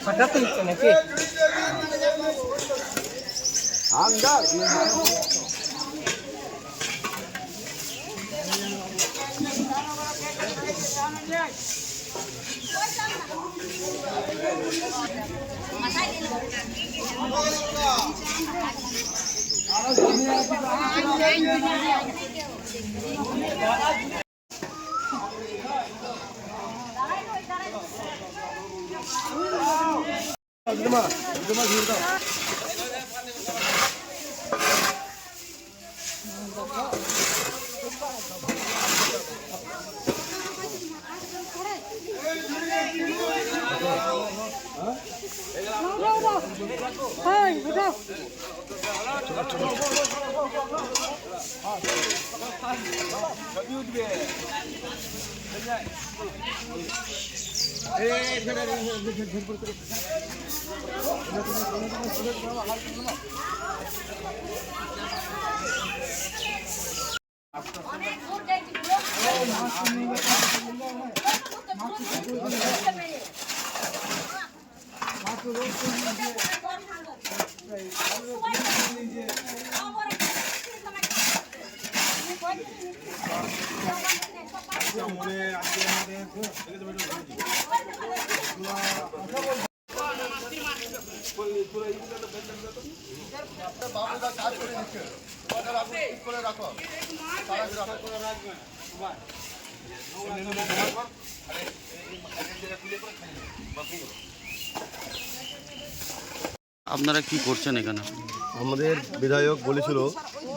হঠাৎ নিচ্ছে নাকি আপনারা কি করছেন এখানে? আমাদের বিধায়ক বলেছিল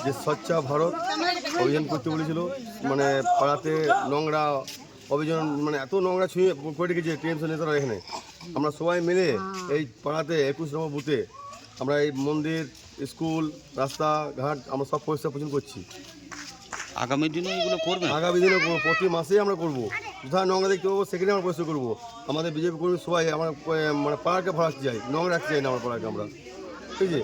যে স্বচ্ছ ভারত অভিযান করতে বলেছিল, মানে পাড়াতে নোংরা অভিযান, মানে এত নোংরা ছুঁয়ে করে রেখেছে টিএমসি নেতারা। এখানে আমরা সবাই মিলে এই পাড়াতে 21 নম্বর বুথে আমরা এই মন্দির, স্কুল, রাস্তাঘাট আমরা সব পরিষ্কার পরিচ্ছন্ন করছি। আগামী দিনে এগুলো করবেন? আগামী দিনে প্রতি মাসেই আমরা করবো। কোথায় নোংরা দেখতে পাবো সেখানে আমরা পরিষ্কার করবো। আমাদের বিজেপি কর্মী সবাই আমরা মানে পাড়াকে ভাড়াতে চাই, নোংরা রাখতে চাই না আমার পাড়াকে আমরা, ঠিক আছে?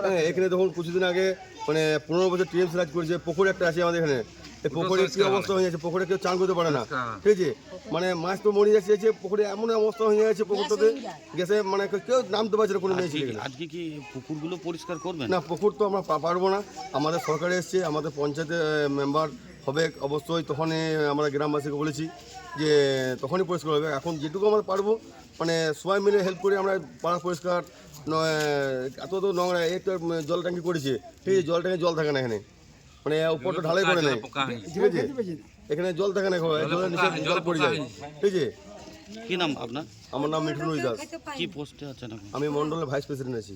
হ্যাঁ, এখানে তখন কিছুদিন আগে মানে 15 বছর টিএমসি রাজ করেছে। পুকুর একটা আছে আমাদের এখানে, এই পুকুরের কি অবস্থা হয়ে যাচ্ছে, পুকুরে কেউ চান করতে পারে না, ঠিক আছে? মানে মাছ তো মরে যাচ্ছে, পুকুরে এমন অবস্থা হয়ে যাচ্ছে, পুকুরটাতে গেছে মানে কেউ নামতে পারছে না কোনো মেয়ে ছেলে। আজকে কি পুকুরগুলো পরিষ্কার করবেন? না, পুকুর তো আমরা পারবো না। আমাদের সরকারে এসছে, আমাদের পঞ্চায়েতে মেম্বার হবে অবশ্যই, তখনই আমরা গ্রামবাসীকে বলেছি যে তখনই পরিষ্কার হবে। এখন যেটুকু আমরা পারবো মানে সবাই মিলে হেল্প করে আমরা পাড়া পরিষ্কার। এত তো নোংরা, একটু জল ট্যাঙ্কি করেছে, ঠিক আছে? জল ট্যাঙ্কি জল থাকে না এখানে, মানে উপরটা ঢালাই করে নেয়, ঠিক আছে? এখানে জল থাকে না, জলের নিচে জল পড়ে যায়, ঠিক আছে? কি নাম আপনার? আমার নাম মিঠুন দাস। কি পোস্টে আছেন আপনি? আমি মন্ডলের ভাইস প্রেসিডেন্ট আছি।